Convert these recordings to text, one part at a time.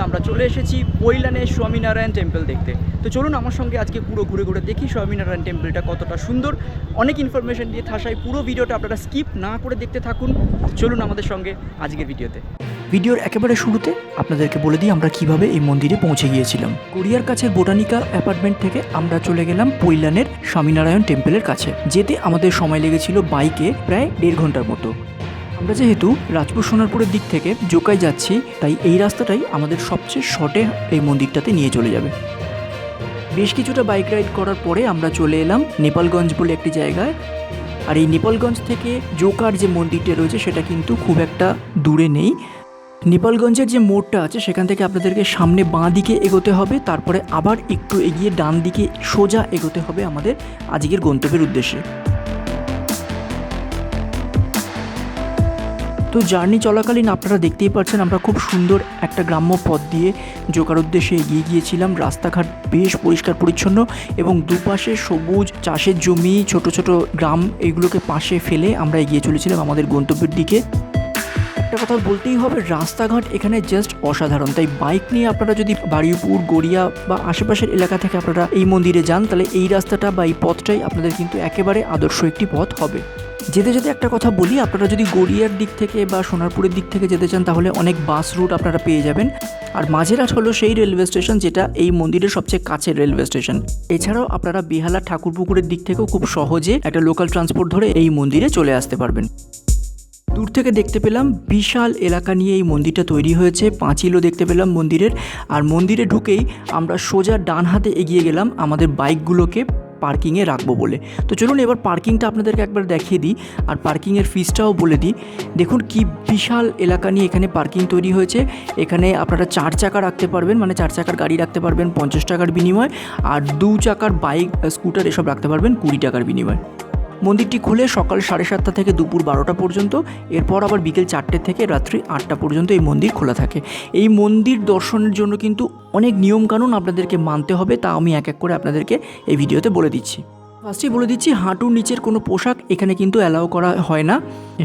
আমরা চলে এসেছি পৈলানে স্বামীনারায়ণ টেম্পল দেখতে। তো চলুন আমার সঙ্গে আজকে পুরো ঘুরে ঘুরে দেখি স্বামীনারায়ণ টেম্পলটা কতটা সুন্দর। অনেক ইনফরমেশন দিয়ে ঠাসাই, পুরো ভিডিওটা আপনারা স্কিপ না করে দেখতে থাকুন। চলুন আমাদের সঙ্গে আজকের ভিডিওতে। ভিডিওর একেবারে শুরুতে আপনাদেরকে বলে দিই আমরা কিভাবে এই মন্দিরে পৌঁছে গিয়েছিলাম। গড়িয়ার কাছে বোটানিকা অ্যাপার্টমেন্ট থেকে আমরা চলে গেলাম পৈলানের স্বামীনারায়ণ টেম্পলের কাছে। যেতে আমাদের সময় লেগেছিল বাইকে প্রায় 1.5 ঘন্টার মতো। আমরা যেহেতু রাজপুর সোনারপুরের দিক থেকে জোকাই যাচ্ছি, তাই এই রাস্তাটাই আমাদের সবচেয়ে শর্টে এই মন্দিরটাতে নিয়ে চলে যাবে। বেশ কিছুটা বাইক রাইড করার পরে আমরা চলে এলাম নেপালগঞ্জ বলে একটি জায়গায়। আর এই নেপালগঞ্জ থেকে জোকার যে মন্দিরটা রয়েছে সেটা কিন্তু খুব একটা দূরে নেই। নেপালগঞ্জের যে মোড়টা আছে সেখান থেকে আপনাদেরকে সামনে বাঁ দিকে এগোতে হবে, তারপরে আবার একটু এগিয়ে ডান দিকে সোজা এগোতে হবে আমাদের আজকের গন্তব্যের উদ্দেশ্যে। তো জার্নি চলাকালীন আপনারা দেখতেই পাচ্ছেন আমরা খুব সুন্দর একটা গ্রাম্য পথ দিয়ে জোকার উদ্দেশ্যে এগিয়ে গিয়েছিলাম। রাস্তাঘাট বেশ পরিষ্কার পরিচ্ছন্ন এবং দুপাশে সবুজ চাষের জমি, ছোট ছোট গ্রাম, এইগুলোকে পাশে ফেলে আমরা এগিয়ে চলেছিলাম আমাদের গন্তব্যের দিকে। একটা কথা বলতেই হবে, রাস্তাঘাট এখানে জাস্ট অসাধারণ। তাই বাইক নিয়ে আপনারা যদি বারুইপুর, গড়িয়া বা আশেপাশের এলাকা থেকে আপনারা এই মন্দিরে যান, তাহলে এই রাস্তাটা বা এই পথটাই আপনাদের কিন্তু একেবারে আদর্শ একটি পথ হবে। যেতে যেতে একটা কথা বলি, আপনারা যদি গড়িয়ার দিক থেকে বা সোনারপুরের দিক থেকে যেতে চান তাহলে অনেক বাস রুট আপনারা পেয়ে যাবেন। আর মাঝেরহাট হলো সেই রেলওয়ে স্টেশন যেটা এই মন্দিরের সবচেয়ে কাছের রেলওয়ে স্টেশন। এছাড়াও আপনারা বেহালা ঠাকুরপুকুরের দিক থেকেও খুব সহজে একটা লোকাল ট্রান্সপোর্ট ধরে এই মন্দিরে চলে আসতে পারবেন। দূর থেকে দেখতে পেলাম বিশাল এলাকা নিয়ে এই মন্দিরটা তৈরি হয়েছে, পাঁচিলও দেখতে পেলাম মন্দিরের। আর মন্দিরে ঢুকেই আমরা সোজা ডান হাতে এগিয়ে গেলাম আমাদের বাইকগুলোকে পার্কিংয়ে রাখবো বলে। তো চলুন এবার পার্কিংটা আপনাদেরকে একবার দেখিয়ে দিই আর পার্কিংয়ের ফিসটাও বলে দিই। দেখুন কি বিশাল এলাকা নিয়ে এখানে পার্কিং তৈরি হয়েছে। এখানে আপনারা 4 চাকা রাখতে পারবেন, মানে 4 চাকার গাড়ি রাখতে পারবেন 50 টাকার বিনিময়, আর 2 চাকার বাইক, স্কুটার এসব রাখতে পারবেন 20 টাকার বিনিময়। মন্দিরটি খুলে সকাল 7:30 থেকে দুপুর 12টা পর্যন্ত, এরপর আবার বিকেল 4টে থেকে রাত্রি 8টা পর্যন্ত এই মন্দির খোলা থাকে। এই মন্দির দর্শনের জন্য কিন্তু অনেক নিয়মকানুন আপনাদেরকে মানতে হবে, তা আমি এক এক করে আপনাদেরকে এই ভিডিওতে বলে দিচ্ছি। ফার্স্টেই বলে দিচ্ছি, হাঁটুর নিচের কোনো পোশাক এখানে কিন্তু অ্যালাউ করা হয় না,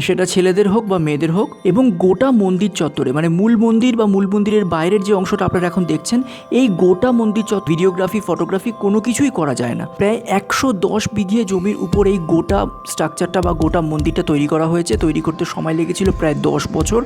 সেটা ছেলেদের হোক বা মেয়েদের হোক। এবং গোটা মন্দির চত্বরে, মানে মূল মন্দির বা মূল মন্দিরের বাইরের যে অংশটা আপনারা এখন দেখছেন, এই গোটা মন্দির চত্বর ভিডিওগ্রাফি, ফটোগ্রাফি কোনো কিছুই করা যায় না। প্রায় 110 বিঘে জমির উপর এই গোটা স্ট্রাকচারটা বা গোটা মন্দিরটা তৈরি করা হয়েছে। তৈরি করতে সময় লেগেছিল প্রায় 10 বছর।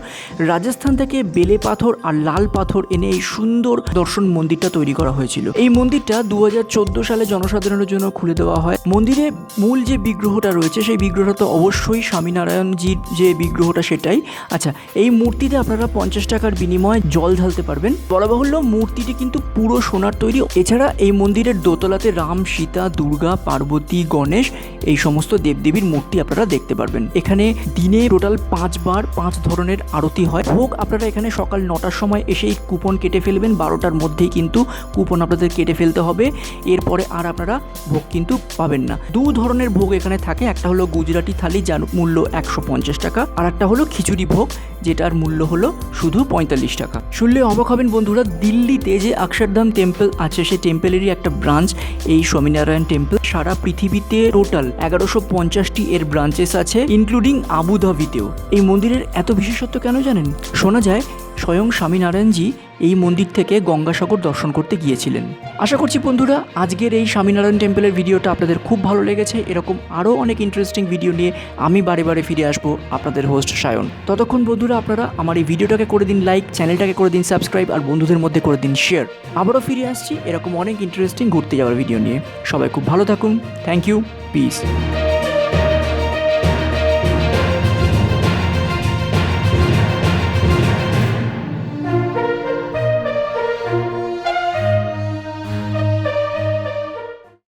রাজস্থান থেকে বেলে পাথর আর লাল পাথর এনে এই সুন্দর দর্শন মন্দিরটা তৈরি করা হয়েছিল। এই মন্দিরটা 2014 সালে জনসাধারণের জন্য খুলে দেওয়া হয়। মন্দিরে মূল যে বিগ্রহটা রয়েছে সেই বিগ্রহটা তো অবশ্যই স্বামীনারায়ণজির যে বিগ্রহটা সেটাই। আচ্ছা, এই মূর্তিতে আপনারা 50 টাকার বিনিময়ে জল ঢালতে পারবেন। বলা বাহুল্য মূর্তিটি কিন্তু পুরো সোনার তৈরি। এছাড়া এই মন্দিরের দোতলাতে রাম, সীতা, দুর্গা, পার্বতী, গণেশ এই সমস্ত দেবদেবীর মূর্তি আপনারা দেখতে পারবেন। এখানে দিনে টোটাল 5 বার 5 ধরনের আরতি হয়। ভোগ আপনারা এখানে সকাল 9টার সময় এসেই কুপন কেটে ফেলবেন, 12টার মধ্যেই কিন্তু কুপন আপনাদের কেটে ফেলতে হবে। এরপরে আর আপনারা ভোগ কিন্তু পাবেন না। 2 ধরনের ভোগ এখানে থাকে, একটা হলো গুজরাটি থালি যার মূল্য 150 টাকা, আর একটা হলো খিচুড়ি ভোগ যেটার মূল্য হলো শুধু 45 টাকা। শুনলে অবাক হবেন বন্ধুরা, দিল্লিতে যে অক্ষরধাম টেম্পল আছে সেই টেম্পলেরই একটা ব্রাঞ্চ এই স্বামীনারায়ণ টেম্পল। সারা পৃথিবীতে টোটাল 1150টি এর ব্রাঞ্চেস আছে, ইনক্লুডিং আবুধাবিতেও। এই মন্দিরের এত বিশেষত্ব কেন জানেন? শোনা যায় স্বয়ং স্বামীনারায়ণজি এই মন্দির থেকে গঙ্গাসাগর দর্শন করতে গিয়েছিলেন। আশা করছি বন্ধুরা আজকের এই স্বামীনারায়ণ টেম্পলের ভিডিওটা আপনাদের খুব ভালো লেগেছে। এরকম আরও অনেক ইন্টারেস্টিং ভিডিও নিয়ে আমি বারে বারে ফিরে আসবো, আপনাদের হোস্ট সায়ন। ততক্ষণ বন্ধুরা আপনারা আমার এই ভিডিওটাকে করে দিন লাইক, চ্যানেলটাকে করে দিন সাবস্ক্রাইব, আর বন্ধুদের মধ্যে করে দিন শেয়ার। আবারও ফিরে আসছি এরকম অনেক ইন্টারেস্টিং ঘুরতে যাওয়ার ভিডিও নিয়ে। সবাই খুব ভালো থাকুন। Thank you, piece.